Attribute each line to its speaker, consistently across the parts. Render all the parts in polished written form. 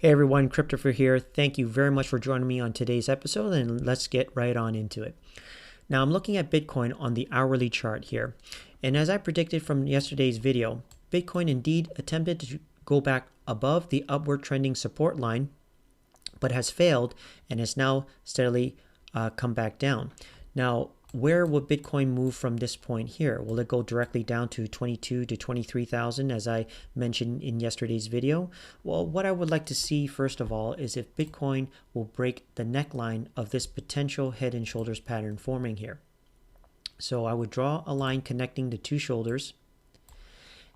Speaker 1: Hey everyone, Cryptopher here. Thank you very much for joining me on today's episode, and let's get right on into it. Now I'm looking at Bitcoin on the hourly chart here, and as I predicted from yesterday's video, Bitcoin indeed attempted to go back above the upward trending support line, but has failed and has now steadily come back down. Now, where will Bitcoin move from this point here? Will it go directly down to 22 to 23,000 as I mentioned in yesterday's video? Well, what I would like to see first of all is if Bitcoin will break the neckline of this potential head and shoulders pattern forming here. So I would draw a line connecting the two shoulders.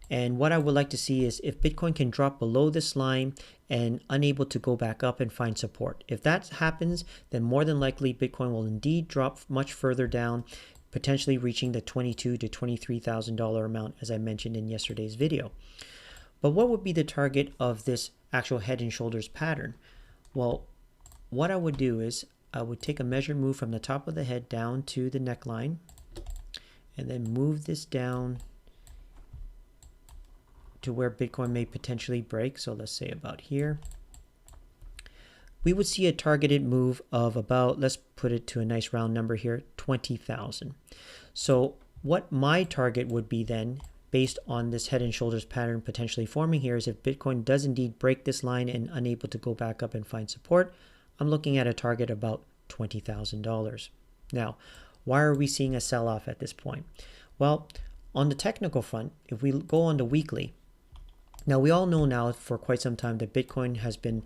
Speaker 1: And what I would like to see is if Bitcoin can drop below this line and unable to go back up and find support. If that happens, then more than likely Bitcoin will indeed drop much further down, potentially reaching the $22,000 to $23,000 amount as I mentioned in yesterday's video. But what would be the target of this actual head and shoulders pattern? Well, what I would do is I would take a measured move from the top of the head down to the neckline and then move this down to where Bitcoin may potentially break. So let's say about here. We would see a targeted move of about, let's put it to a nice round number here, 20,000. So what my target would be then, based on this head and shoulders pattern potentially forming here, is if Bitcoin does indeed break this line and unable to go back up and find support, I'm looking at a target about $20,000. Now, why are we seeing a sell-off at this point? Well, on the technical front, if we go on the weekly, now we all know now for quite some time that Bitcoin has been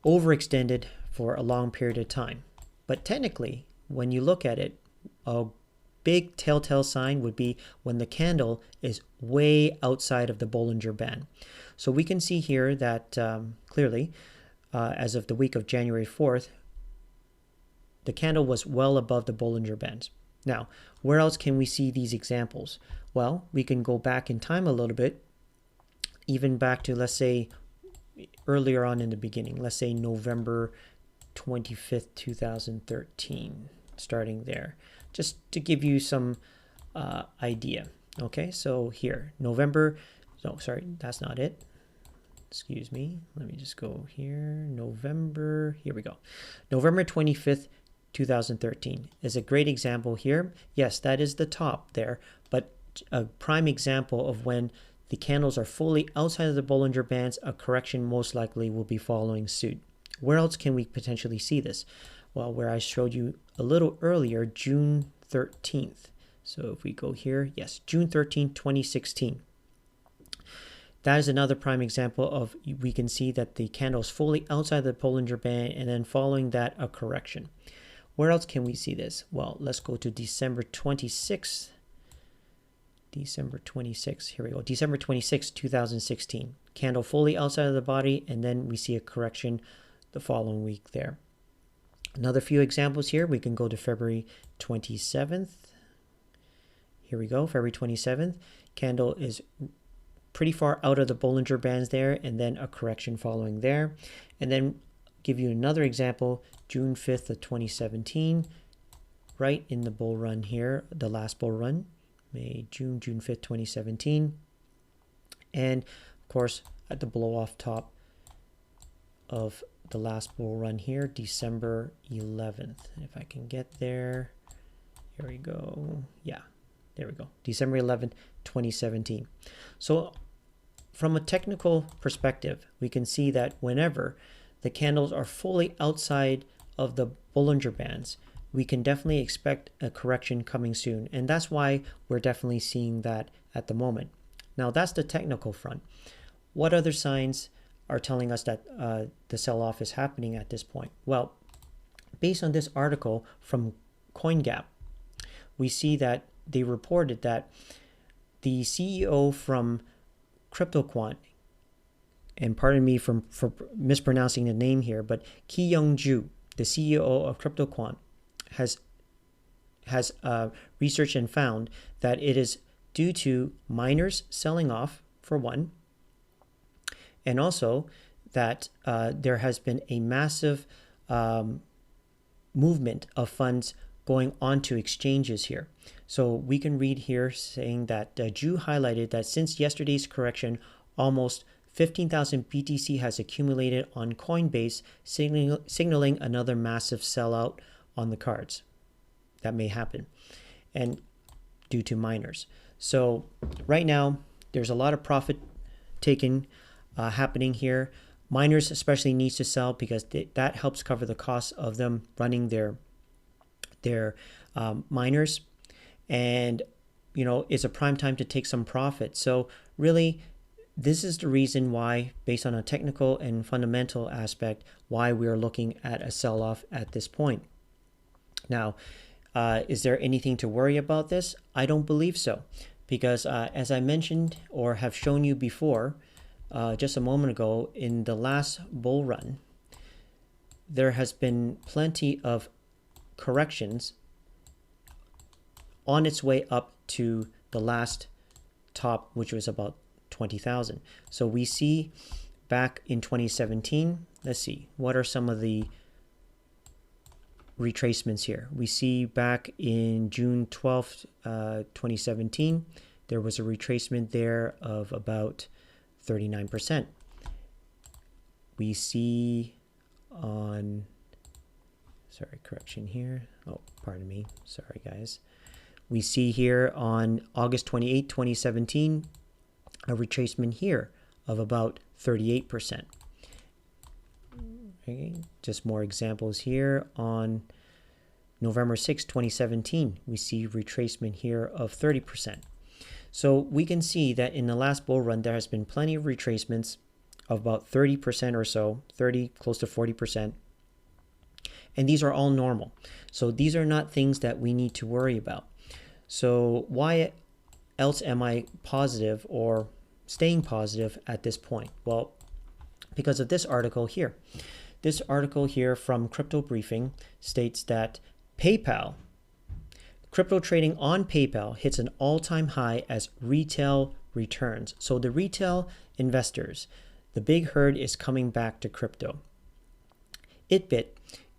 Speaker 1: overextended for a long period of time. But technically, when you look at it, a big telltale sign would be when the candle is way outside of the Bollinger Band. So we can see here that clearly, as of the week of January 4th, the candle was well above the Bollinger Bands. Now, where else can we see these examples? Well, we can go back in time a little bit, even back to, let's say, earlier on in the beginning, let's say November 25th, 2013, starting there, just to give you some idea. Okay, so here, sorry, that's not it. Excuse me, let me just go here. Here we go. November 25th, 2013 is a great example here. Yes, that is the top there, but a prime example of when the candles are fully outside of the Bollinger Bands, a correction most likely will be following suit. Where else can we potentially see this? Well, where I showed you a little earlier, June 13th. So if we go here, yes, June 13th, 2016. That is another prime example of, we can see that the candle is fully outside the Bollinger Band and then following that, a correction. Where else can we see this? Well, let's go to December 26th. Here we go. December 26, 2016. Candle fully outside of the body, and then we see a correction the following week there. Another few examples here. We can go to February 27th. Here we go, February 27th. Candle is pretty far out of the Bollinger Bands there, and then a correction following there. And then give you another example, June 5th of 2017, right in the bull run here, the last bull run. June 5th, 2017. And of course, at the blow off top of the last bull run here, December 11th. If I can get there, here we go. Yeah, there we go. December 11th, 2017. So from a technical perspective, we can see that whenever the candles are fully outside of the Bollinger Bands, we can definitely expect a correction coming soon. And that's why we're definitely seeing that at the moment. Now, that's the technical front. What other signs are telling us that the sell-off is happening at this point? Well, based on this article from CoinGap, we see that they reported that the CEO from CryptoQuant, and pardon me for mispronouncing the name here, but Ki-Young Ju, the CEO of CryptoQuant, has researched and found that it is due to miners selling off, for one, and also that there has been a massive movement of funds going onto exchanges here. So we can read here saying that Ju highlighted that since yesterday's correction, almost 15,000 BTC has accumulated on Coinbase, signaling another massive sellout on the cards. That may happen, and due to miners. So right now, there's a lot of profit taking happening here. Miners especially needs to sell because that helps cover the cost of them running their miners, and it's a prime time to take some profit. So really, this is the reason why, based on a technical and fundamental aspect, why we are looking at a sell-off at this point. Now, is there anything to worry about this? I don't believe so, because as I mentioned or have shown you before, just a moment ago, in the last bull run, there has been plenty of corrections on its way up to the last top, which was about 20,000. So we see back in 2017, let's see, what are some of the retracements here? We see back in June 12th, 2017, there was a retracement there of about 39%. We see on, sorry, correction here. Oh, pardon me. Sorry, guys. We see here on August 28, 2017, a retracement here of about 38%. Okay, just more examples here. On November 6, 2017, we see retracement here of 30%. So we can see that in the last bull run, there has been plenty of retracements of about 30% or so, 30, close to 40%. And these are all normal. So these are not things that we need to worry about. So why else am I positive or staying positive at this point? Well, because of this article here. This article here from Crypto Briefing states that crypto trading on PayPal hits an all-time high as retail returns. So the retail investors, the big herd, is coming back to crypto. itBit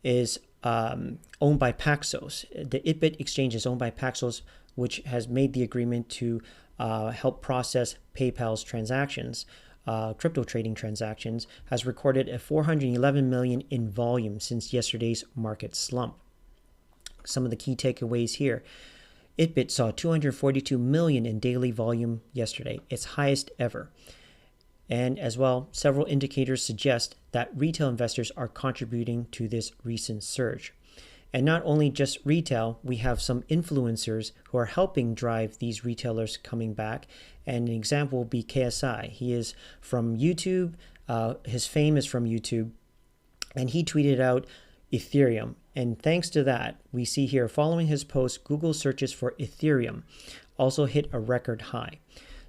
Speaker 1: is owned by Paxos. The itBit exchange is owned by Paxos, which has made the agreement to help process PayPal's transactions. Crypto trading transactions, has recorded a 411 million in volume since yesterday's market slump. Some of the key takeaways here. itBit saw 242 million in daily volume yesterday, its highest ever. And as well, several indicators suggest that retail investors are contributing to this recent surge. And not only just retail, we have some influencers who are helping drive these retailers coming back. And an example will be KSI. He is from YouTube. His fame is from YouTube. And he tweeted out Ethereum. And thanks to that, we see here, following his post, Google searches for Ethereum also hit a record high.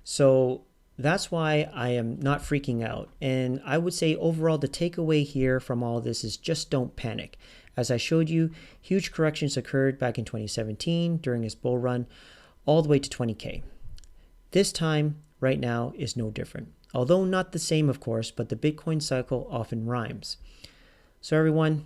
Speaker 1: So that's why I am not freaking out. And I would say overall, the takeaway here from all this is just don't panic. As I showed you, huge corrections occurred back in 2017 during his bull run, all the way to 20K. This time, right now, is no different. Although not the same, of course, but the Bitcoin cycle often rhymes. So everyone,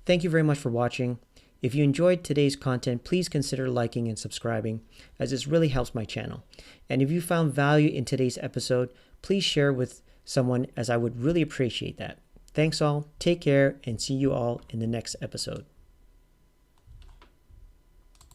Speaker 1: thank you very much for watching. If you enjoyed today's content, please consider liking and subscribing, as this really helps my channel. And if you found value in today's episode, please share with someone, as I would really appreciate that. Thanks all, take care, and see you all in the next episode.